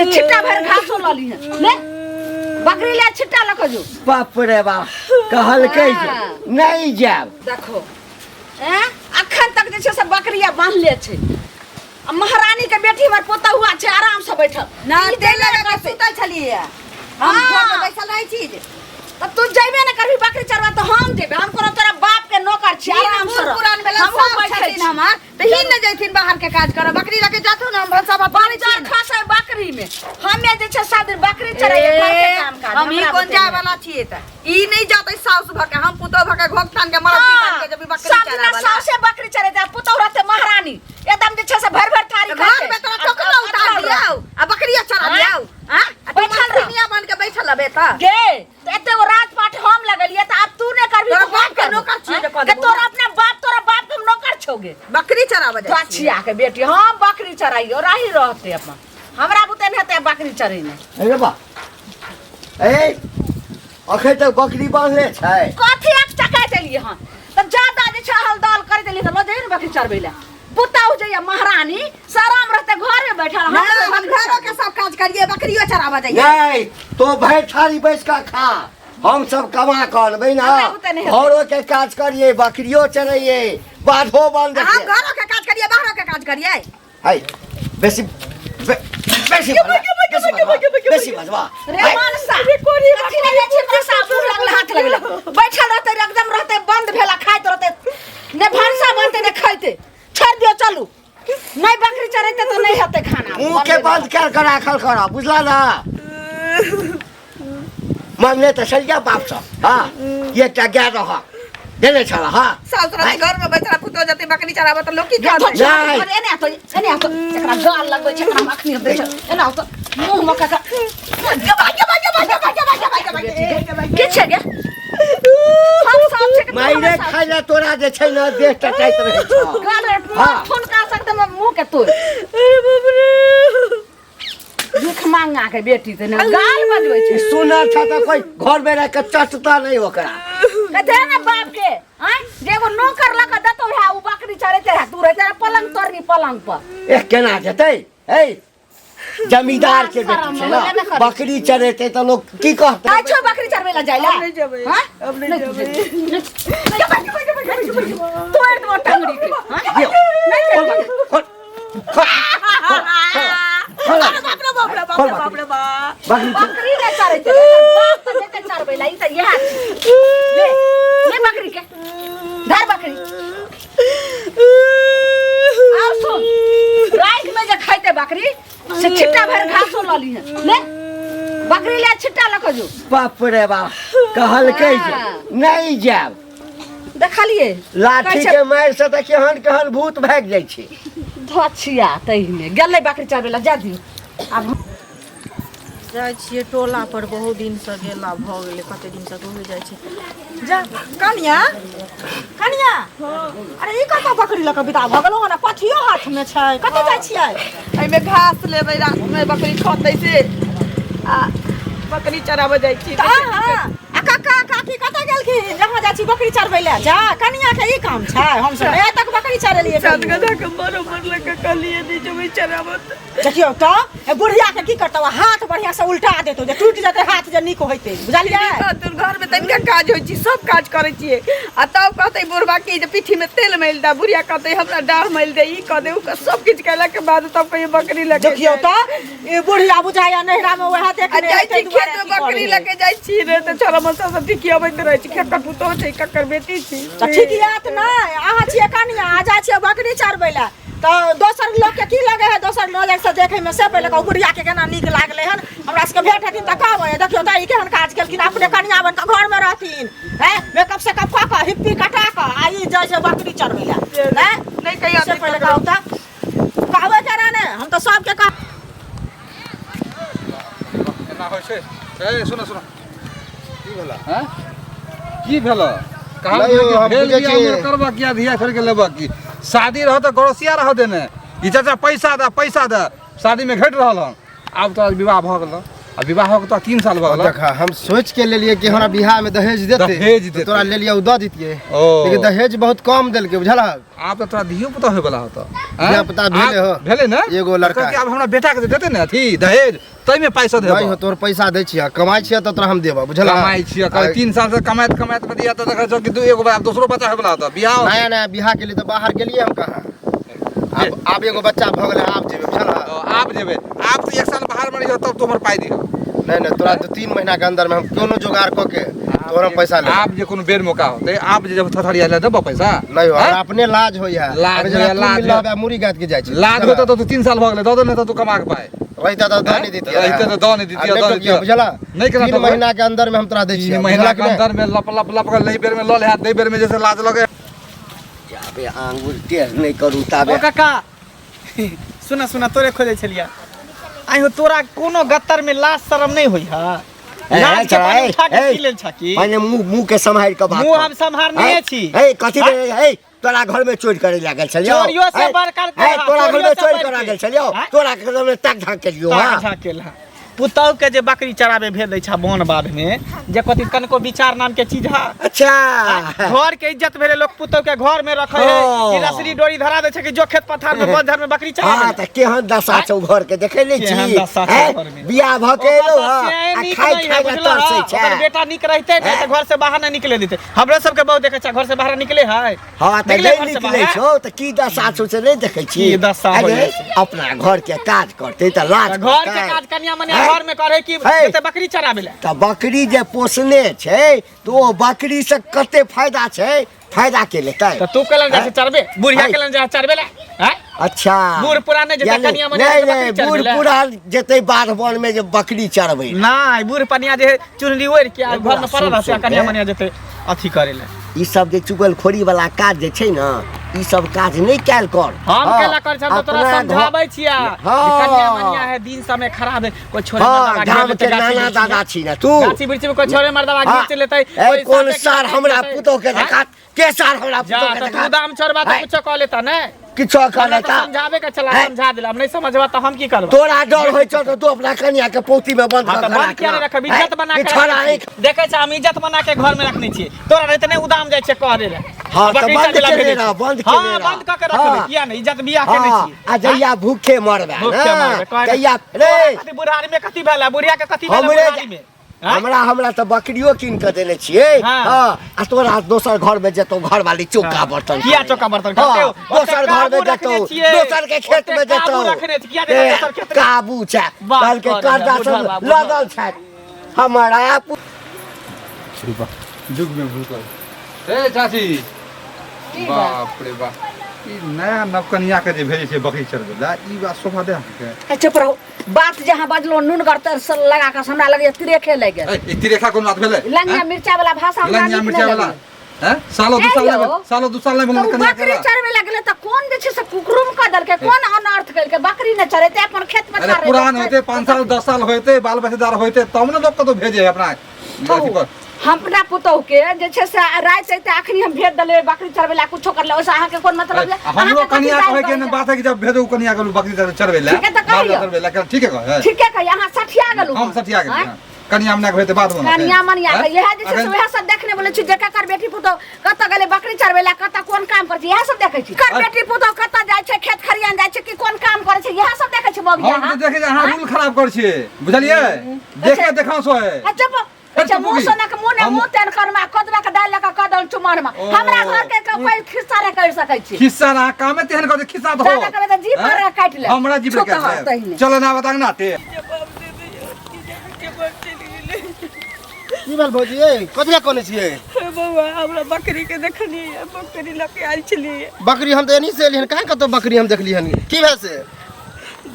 से छिट्टा भर घासो लाली है ले बकरी ले छिट्टा लख जो बाप रे बाप कहल के नहीं जाब देखो अखन तक जे छै से बकरिया बांध ले छै महारानी के बेटी हमर पोता हुआ छै आराम से बैठल ना देले लगा सुतल छलिए हम घर में बैठल रही छी तब तू जइबे न करबी बकरी चरवा तो हम देबे हम कोनो तोरा बाप के नौकर छी आराम से पुरान बेला सब बैठल हमार त ही न जइथिन बाहर के काज कर बकरी लेके जाथो न हम भंसा बात पानी चार खासा बकरी में हमे जे छै सादर बकरी चराए घर के काम काज हम ई कोन जाय वाला छिए त ई नहीं जातै साउस भके हम पुतो भके घोकतान के मरद पिटान के जब बकरी चराए वाला साउसे बकरी चराए जा पुतो रहते महारानी एकदम जे छै से भर भर थारी घर में तोरा टोकरा उतार दियाओ आ बकरिया चरा दियाओ हां बैठल दुनिया बन के बैठल हबे त गे एते वो राजपाट हम लगलिए त अब तू ने करबी तोरा बाप के नौकर छी के तोरा बाप के नौकर छोगे बकरी चरावे जा छिया के बेटी हम बकरी चराइयो राही रहते अपन हमरा बुते न हेते बकरी चरै ने अरे बा ए अखे तक बकरी बांधले छै कथि एक चका देलिए हन त ज्यादा जे छै हलदल कर देलिए त लजे न बकरी चरबै ला पुताऊ जे महारानी सराम रहते घरे बैठल हम घरों के सब काज करिए बकरियो चरावा जाइए नहीं तो भाई थारी बैठ का खा हम सब कमा कर अनबै ना घरों के काज करिए बकरियो चराइए बाधो बंद हम घरों के काज करिए बाहरों के काज करिए हाय बेसी बेसी बजवा रे मानसा कोरी कथि ले छै भाषा दूर लगल हाथ लगल बैठल रहते एकदम रहते बंद भेला खाइत रहते ने भाषा बनते ने खाइते छोड़ दियो चलू नहीं बकरी चराते तो नहीं हेते खाना मुंह के बंद कर राखल कर बुझला ना मांगले तो सरिया बाप सब हां ये क्या गया रहा देने चला हां साउस घर में बैठा पुतो जते बकरी चरावा त लोग की एने तो एकरा गाल लगबै छै एकरा अखनी दे छै एना तो मुंह में का के छै गे हम सब छै माइरे खाइला तोरा जे छै ना देह टटाइत रहै छ गाल फोन का सकते में मुंह के तोड़ अरे बाप रे भीख मांगा के बेटी त ना गाल बजबै छै सुना था तो कोई घर में रह के चटता नहीं ओकरा कहते ना बाप के हैं जेगो नौकर लगा दतो है उ बकरी चराते है तू रहते पलंग तोरनी पलंग पर एक केना जेतै ए जमींदार के बेटी छै ना बकरी चरेते तो लोग की कहते अच्छा बकरी चरवे ला जाइला अब नहीं जेबै अब नहीं जेबै तोड़ दो टंगड़ी के बाप रे बाप बकरी ने चरते बाप तो जेते चरवे ला ई त यह ले बकरी के धर बकरी आओ सुन रात में जे खाइते बकरी से छिट्टा भर घासो लाली है ले बकरी ले छिट्टा लख जो बाप रे बाप कहल के नहीं जाब देखलिए लाठी के मार से त केहन भूत भाग जाय छै धछिया तहिने गेलै बकरी चरवे ला जा दियो अब जाय छिए टोला पर बहुत दिन से गेला भ गेलै कते दिन से हो जाय छै जा कनिया अरे ई कत बकरी लक बिदा भ गेलो ना पथियो हाथ में छै कत जाय छियै एइ में घास लेबै रात में बकरी खतै से आ बकरी चराबै जाय छी हां आ काका काकी कत गेलखिन जहां जाय छी बकरी चरबै ले जा कनिया के ई काम छै हम सब ए तक बकरी चरलिए सात गधा के बरोबर लग के कहलिए दी जबै चराबत देखियो त ए बुढ़िया के की करतौ हाथ बढ़िया से उल्टा देतौ जे टूट जते हाथ जे निक होइते बुझलिए तोर घर में तनिका काज होई छी सब काज करै छिए आ तब कहतै बुढ़वा के जे पीठी में तेल मैल दा बुढ़िया कहतै हमरा डाढ़ मैल दे ई क दे उ सब किछ कैला के बाद तब कहियो बकरी लगे देखियो त ए बुढ़िया बुझाया नहिरा में वहा देख जाय छी खेत में बकरी लगे जाय छी रे त छोरा मसा सब ठीक होइत रहै छी खेत पुतो छै ककर बेटी छी त ठीक यात न आहा छी कनिया आ जा छी बकरी चरबै ला तो दोसर लोग के की लगे है दोसर नजर से देखे में से पहले बुढ़िया के केना नीक लागले हन हमरा सबके भेट हथिन त कहबै देखियो त ई केहन काज केलखिन अपने कनिया बन के घर में रहथिन हैं मेकअप से कप का हिप्पी कटा का आई जाय छै बकरी चरबै ला हैं नहीं कहियो से पहले कहौ त कहबै करा ने हम तो सब के केना होय छै ए सुनो की भेला हैं की भेला कहां भेल करबा किया धिया फेर के लेबा की शादी रहो तो गड़सिया रहो देने ई चाचा पैसा दे शादी में घट रहल हन आब तो विवाह भ गेल अब विवाह हो तो 3 साल भगल देखा हम सोच के ले लिए कि हमरा बिहार में दहेज देते दहेज देते। तोरा ले लिया उ द दितिए ओ। लेकिन दहेज बहुत कम देल के बुझला आप तो तोरा दियो पता होय वाला होता धिया पुता भेले हो। भेले ना एगो लड़का अब हमरा बेटा के देते ने अथी दहेज तई में पैसा देबो नहीं हो तोर पैसा दै छिया कमाई छिया त तोरा हम देबो बुझला कमाई छिया कर 3 साल से कमाइत कमाइत में दिया तो देखा जो कि दू एगो बार दूसरो बच्चा होय वाला होता बियाह नया नया बिहार के लिए तो बाहर गेलिए हम कहाँ अब एगो बच्चा भ गेले आप जेबे बुझला आप जेबे आप तो 1 साल बाहर में रहियो तब तोहर पाई दियो नहीं तोरा 2-3 महीना के अंदर में हम कोनो जुगाड़ क के तोरा पैसा ले आप जे कोनो बेर मौका होते आप जे जब थथड़िया ले देबो पैसा नहीं हो अपने लाज होय है लाज होय, लाज मिल रहा मुरी गात के जाय छी लाज होता तो 3 साल भ गेले दो नहीं तो तू कमा के पाए रहता तो दानी देती रहते तो दानी देती दानी बुझला नहीं करा 3 महीना के अंदर में हम तोरा दै छी 3 महीना के अंदर में लप लप लप कर लई बेर में ल ले हाथ दे बेर में जैसे लाज लगे जाबे आंगुर टेढ़ नहीं करू ताबे ओ काका सुना सुना तोरे खोजे छलिया आई हो तोरा कोनो गत्तर में लाज शरम नहीं होई हा लाज के पानी उठा के पी लेल छकी माने मुंह के संभाल के बात मुंह हम संभारने छी ए कथि ए तोरा घर में चोरी करे लागल छलियो चोरियो से बड़का तोरा घर में चोरी करे लागल छलियो तोरा के घर में तक ढाक के लियो हां झाकेला पुतौ के जे बकरी चराबे भेल दै छा बोन बाध में जे कथि कनको विचार नाम के चीज हा अच्छा घर के इज्जत भेले लोग पुतौ के घर में रखे है कि रसरी डोरी धरा दे छै कि जो खेत पथार में बंधर में बकरी चरा हां त केहन दशा छौ घर के देखे नै छी केहन दशा छौ घर में। बियाह भ के एलो आ खाइ खाइ के तरसै छै ओकर बेटा निक रहते नै त घर से बाहर नै निकले देते हमरे सब के बहुत देखे छ घर से बाहर निकले है हां त नहीं निकले छौ त की दशा छौ से नहीं देखे छी की दशा होय छै। अपना घर के काज करते त लाज घर के काज कन्या मने घर में करे कि जते बकरी चराबे ले त बकरी जे पोसने छै तो ओ बकरी से कते फायदा छै फायदा के लेतै त तू केलन जाय चरबे बुढ़िया केलन जाय चरबे ले हैं अच्छा बूढ़ पुराने जे कन्या मने नहीं बकरी चरबे बूढ़ ले पुरान जेते बाध वन में जे बकरी चरबै नहीं बूढ़ पनिया जे चुनरी ओढ़ के घर में पड़ल रहते कन्या मनिया जेते अथी करे ले ई सब जे चुगलखोरी वाला काज जे छै न ई सब काज नहीं कैल कर हम केला कर छ तोरा समझाबै छिया कन्या मनिया है दिन समय खराब है कोई छोरे मर्दवा गाम के नाना दादा छी न तू गाछी बिरछी में कोई छोरे मर्दवा घीच लेतै ए कोन सार हमरा पुतो के देखा के सार हमरा जा पुतो के त देखा तू दाम छोड़बा त कुछ क लेता ने किछो कर हमरा लेता तो समझावे के चला समझा दिला हम नहीं समझबा त हम की करब तोरा डर होय छौ त तू अपना कन्या के पोती में बंद हां कर त बंद किया नहीं रखब इज्जत बना के छोड़ा नहीं देखे छ हम इज्जत बना के घर में रखने छी तोरा रहते नहीं उदाम जाय छै कह दे रे हां त बंद के ना बंद के हां बंद क के रखबे किया नहीं इज्जत बियाह के नहीं छी आ जइया भूखे मरबे भूखे मरबे, ना कहै- जइया रे कथी बुढ़ारी में कथी भेला बुढ़िया के कथी भेला हमरे बुढ़ारी में हैं? हमरा त बकरियो कीन के देने छियै हाँ। हां आ तोरा दोसर घर में जेतो घर वाली चौका बर्तन किया चौका बर्तन हाँ, करते हो दोसर घर में जेतो दोसर के खेत में जेतो काबू रखने छी किया देना दोसर खेत में काबू छै बात कल के कर कर्जा बुझल सब बा, बुझल। लगल छै हमारा जुग में भूल कर ए चाची बाप रे बाप ई नया नवकनिया के जे भेजे छै बकरी चरबे ला ई बात सोफा दे के चुप रहो बात जहाँ बजलो नून गरतर से लगा के हमरा लगे तिरेखे लग गेल ए तिरेखा कोन बात भेले लंगिया मिर्चा वाला भाषा हमरा लंगिया नीक मिर्चा नहीं वाला लगल। हैं सालो दू साल यौ। सालो दू साल में तो कन्या बकरी चरबे लगले त कोन जे छै से कुकरुम क दल के कोन अनर्थ कल के बकरी न चरेते अपन खेत में अरे पुरान होते 5 साल 10 साल होते बाल बच्चेदार होते तब न लोग कतो भेजे अपना अथी पर हमरा पुतोह के जे छै से रात से अखनी हम भेज दले बकरी चरबे ला कुछो करले ओसे अहाँ के कोन मतलब है हमरो कन्या कहे के न बात है कि जब भेजो कन्या के बकरी चरबे ला ठीक है तो कहियो। चरबे ला ठीक है कहे ठीक है कहिया अहाँ सठिया गेलु हम सटिया के कन्या हमना होते बाद में कनिया मनिया के यह जे छै से वह सब देखने बोले छी जेका कर बेटी पुतो कत गेले बकरी चरबे ला कत कोन काम कर छी यह सब देखे छी कर बेटी पुतो कत जाय छै खेत खरियान जाय छै कि कोन काम करे छै यह सब देखे छी बगिया हम तो देखे अहाँ रूल खराब कर छिए बुझलिए देखे देखाओ सो है अच्छा अच्छा मुंह सोना के मुंह ने मुंह तेन करमा कदवा के डाल लगा कदल चुमन में हमरा घर के कोई खिस्सा रे कर सकै छी खिस्सा ना कामे तेहन कर खिस्सा दो दादा करे त जी पर काट ले हमरा जी पर काट चलो ना बता ना ते की भेल भौजी ए कथिया कोने छियै बउआ हमरा बकरी के देखनी है बकरी लके आइल छली बकरी हम त एनी से एलिहन काहे कतो बकरी हम देखली हन की भेल से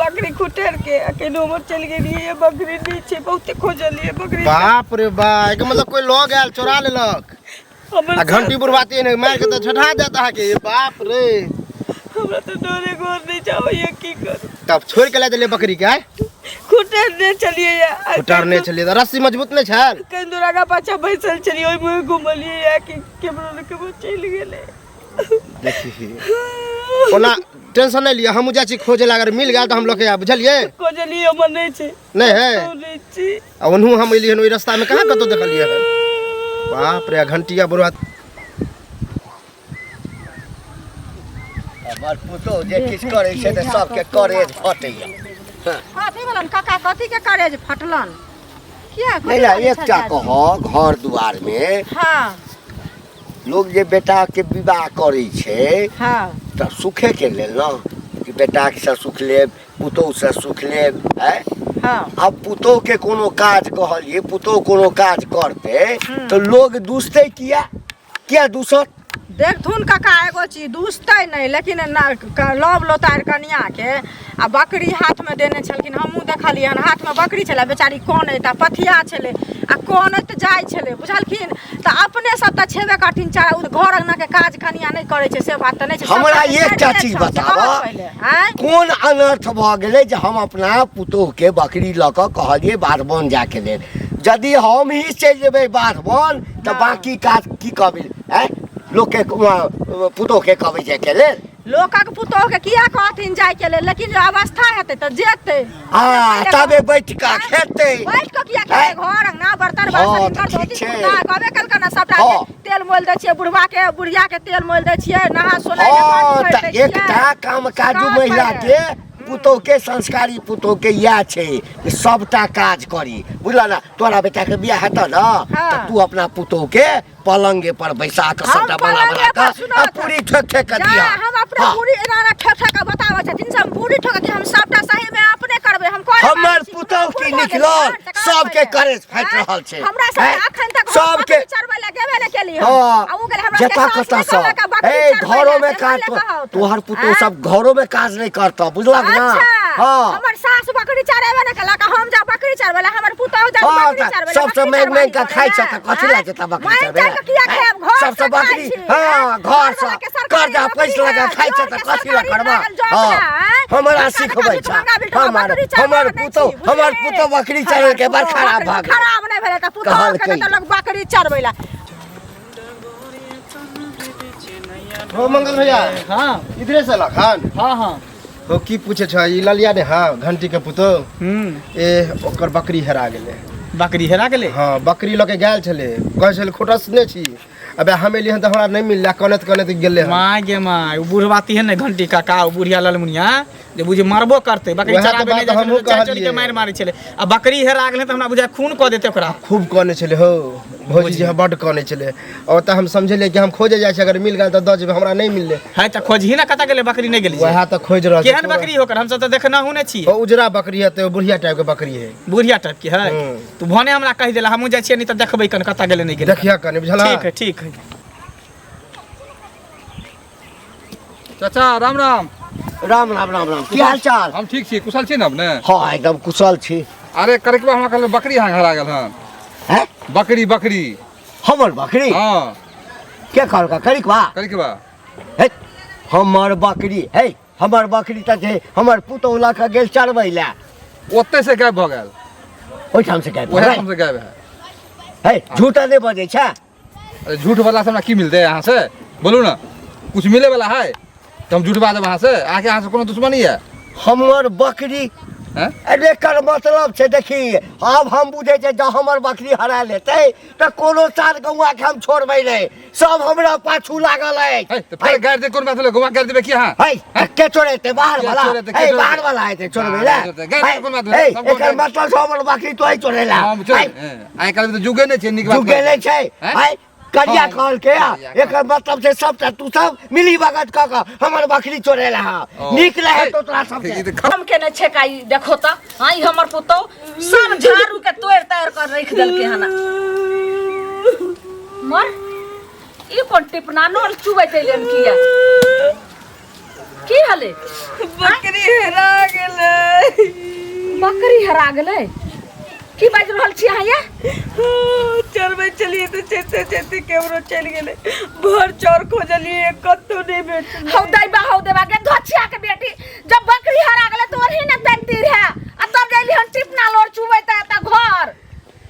बकरी खुटेर के अकेले उमर चल गेली है बकरी नीचे बहुते खोजली है बकरी बाप रे बा एक मतलब कोई लोग आयल चोरा लेलक आ घंटी बुरबाती ने मार के त छठा देता है के बाप रे हमरा तो डरे गोर नहीं जाओ ये की कर तब छोड़ के ला देले बकरी के खुटेर ने चलिए यार उतारने चलिए त रस्सी मजबूत नहीं छल कंदुरा का पाछा बैसल चली ओइ मुंह घुमलिए या कि केमरो ने केमरो चल गेले देखी ओना टेंशन नहीं लिया, हम जा छी खोजे ला, अगर मिल गया तो हम लोग के बुझलिए। खोजली हमर नहीं छे, नहीं है नहीं छी। आ ओनहु हम एलिए ओई रास्ता में कहां कतो देखलिए है। बाप रे घंटिया बुढ़वा हमर पुतो जे किछ करे छै त सबके करेज फटैया। कथी भेलन काका, कथी के करेज फटलन? किया नहीं ना एकटा कह घर दुआर में हाँ लोग जे बेटा के विवाह करे छै हाँ त सुखे के लेल न कि बेटा से सुख लेब, पुतोह से सुख लेब है। हाँ अब पुतोह के कोनो काज कहलिए, पुतोह कोनो काज करते तो लोग दूसते किया दूसत? देखथुन काका एगो चीज दूसते नहीं, लेकिन लव लोतार कनिया के आ बकरी हाथ में देने छलखिन, हमहूँ देखलिए हाथ में बकरी छलै, बेचारी कौन है पथिया छलै आ कौन जाय छलै बुझलखिन। तो अपने सब तो छेबे करथिन, चाहे घर अंगना के काज कनिया नहीं करे छे से बात तो नहीं छे। हमरा एकटा चीज बताबा, कोन अनर्थ भ गेलै जे हम अपना पुतोह के बकरी ल क कहलिए बाधवन जाके लेल? यदि हम ही चलि जेबै बाधवन त बाकी काज की कहबै है? लोग के पुतोह के कहबै जाय के लेल? लोकक पुतोह के किया कहथिन जाय के लेल, लेकिन जो अवस्था हेतै त जेतै। तबे बैठ का खेतै, बैठ के किया खेतै? घर अंगना बर्तन बासन कर धोती कुत्ता कहबे कलकन ना सबटा तेल मोल दै छियै, बुढ़वा के बुढ़िया के तेल मोल दै छियै, नहा सोनाइ के त एकटा काम काजू महिला के पुतोह के संस्कारी पुतोह के या छे कि सबटा काज करी, बुझला ना? तोरा बेटा के बियाह हेत न त तू अपना पुतोह के पलंगे पर बैसा के सबटा बना के पूरी ठोक के दिया। हम अपने पूरी एना ठोक के बताबै छथिन, सब पूरी ठोक के हम सबटा सही में अपने करबै। हम कोइ हमर पुतोह की निकलल सबके करेज फाइट रहल छे, हमरा सब अखन तक सबके चरबै ले गेबे ने केली। हां जता कता सब ए घरों में काज, तोहर पुतोह सब घरों में काज नहीं करता, बुझलक ना? हां हमर सास बकरी चराबे ने कला, हम जा बकरी चरबै ले, हमर पुतोह जा बकरी चरबै ले। सबसे मेन का खाइ छ त कथि ला जता बकरी चरबै? सबसे बकरी हां घर से कर्जा पैसा लगा खाइ छ त कथि ला करबा? हां हमरा सिखबै छ, हमर पुतोह बकरी चरबै के बार खराब भ गेल। खराब नहीं भेले त पुतोह के त लोग बकरी चरबै ला। हो मंगल भैया। हां इधरे से लखन। हां हां हो की पूछे छ ई ललिया ने? हां घंटी के पुतोह ए ओकर बकरी हेरा गेले। बकरी हेरा गेले? हां बकरी लके गेल छले, कहै छले खोटसने छी, अबे हमें लिए त हमरा नहीं मिलला, कनत गेले। माय गे माय, बुढ़वाती है ने घंटी काका, बुढ़िया ललमुनिया जे बुझे मारबो करते, बकरी चराबे नहीं जाय छले, चोरी के मार मारे छले, आ बकरी हेरा गेले त हमरा बुझा खून क देते ओकरा। खूब कने छले हो भौजी जी, बड कने छले। और त हम समझले कि हम खोजे जाय छ, अगर मिल गेल त द जेबे, हमरा नहीं मिलले। है त खोजही ना कता गेले बकरी नहीं गेली? वहा त खोज रहल। केहन बकरी होकर? हम सब त देखना हुने छी। ओ उजरा बकरी है, तो बुढ़िया टाइप के बकरी है। बुढ़िया टाइप की है? तू भने हमरा कह देला, हमहु जाय छी नहीं त देखबै कन कता गेले नहीं गेले। देखिया कने बुझला? ठीक है ठीक है। चाचा राम राम। राम राम राम राम, की हाल चाल? हम ठीक छी, कुशल छी न अपने? हां एकदम कुशल छी। अरे करकबा हमरा कहले बकरी हां हरा गेल हन। हैं? बकरी हमर बकरी? हां के कहलका करकबा? करकबा हे हमर बकरी है, हमर बकरी त जे हमर पुतोह ला के गेल चरबै ला, ओते से गायब भ गेल। ओइ ठाम से गायब? ओहे ठाम से गायब है। है झूठा नहीं बजे छ? अरे झूठ वाला से हमरा की मिलते यहाँ से? बोलू ना, कुछ मिले वाला है तो हम झूठ बात वहाँ से आके यहाँ से कोनो दुश्मनी है? हमर बकरी अरे कर मतलब छे, देखी अब हम बुझे छे जब हमर बकरी हरा लेते त कोनो साल गौआ के हम छोड़बै नहीं, सब हमरा पाछू लागल है। तो फिर गाड़ दे, कोन बात ले गौआ गाड़ देबे की? हां है के छोड़ेते बाहर वाला है, बाहर वाला है ते छोड़बै ला। एकर मतलब हमर बकरी तो ही छोड़ेला। आइ काल तो जुगे नहीं छे, निक बात जुगे नहीं छे है करिया कहल के एकर मतलब से सबटा तू सब मिली भगत क हमर बकरी चोरेला निक रहे तो तोरा सब हम के ने छेकाई देखो त हां हमर पुतो सब झाड़ू के तोड़ तार कर रख देल के हना मर ई कोन टिपना नोल चुबैते लेन किया की हले? बकरी हेरा गेले। बकरी हेरा गेले की बाज रहल छी अहाँ? ये चरबै चलिए तो चलते चलते केवरो चल गेले, भर चौर खोजलिए कत्तो नहीं भेटल। हौ दैबा हौ देबा के धोछिया के बेटी, जब बकरी हरा गेले तो ओरही न तंतीर है आ तब गेली हन टिपना लोर चुबैता त घर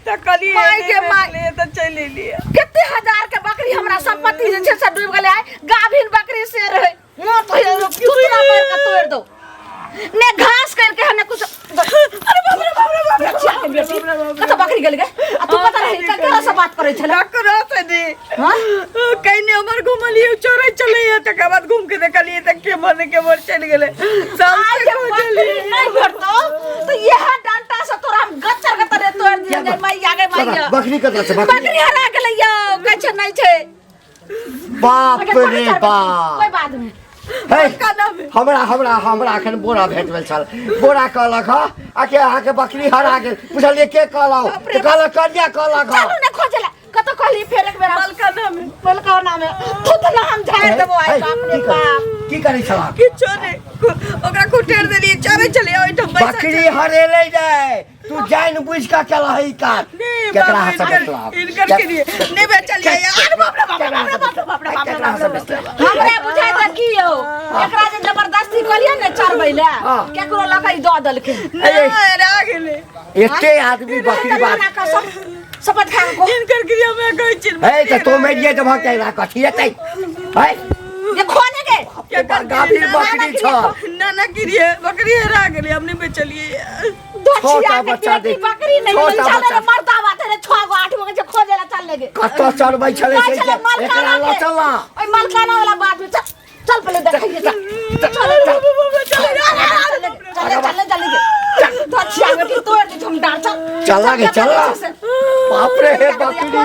त कली माय के माय त चल लिए। कितने हजार के बकरी हमरा संपत्ति जे छे से डूब गेले। गाभिन बकरी से रहे मोर तो कितना पैर करे छला करो से दी हां कहीं हमर घुमलिए चोरे चले तक बाद घूम के देखलिए तक के मोर चल गेले सब से खोजली नहीं भरतो तो यह डांटा से तोरा हम गच्चर के तरह तोड़ दिए गए मैं आगे मैं बकरी कतऽ छै बकरी हरा गेलै यौ कछ नहीं छै बाप रे बाप कोई बात नहीं हे हमरा एखन बोरा भेट गेल छल बोरा कहलक आके अहाँके बकरी हरा गेल पुछलिए के कहलौ तऽ कहलक कन्या कहलक चलू ने खोजला कत कहली फेर एक बेर मलका नाम तू तो ना हम झाड़ देबो आइ बाप रे बाप की करै छला किछो ने ओकरा कुटेर देलिए चोरे चले ओइ ठम पैसा बकरी हरेले जाय तू जान बुझ का केला है का केकरा हाथ से बेचला इनकर के लिए नहीं बेचलिए यार बाप रे बाप रे केकरा हाथ से बेचला हमरा बुझाइ त की यौ एकरा जे जबरदस्ती कलिए ने चरबै ले केकरो लकई द देलकै अरे आ गेले एते आदमी बकरी बात शपथ खा को इनकर क्रिया में कहै छी हे त तो मेरिए जब के रा कथि हेतै हे ये खोने के केकर गाभीर बकरी छ ना क्रिया बकरी हरा गेले हमने बेचलिए छोटा बच्चा देख बकरी नहीं छोटा बच्चा मरता बात है 6 गो 8 गो के खोजेला चल लेगे कत चढ़बै छले से एकरा ल चलना ओइ मलकाना वाला बात में चल पहले देखिए चल चला गे चला बाप रे बकरी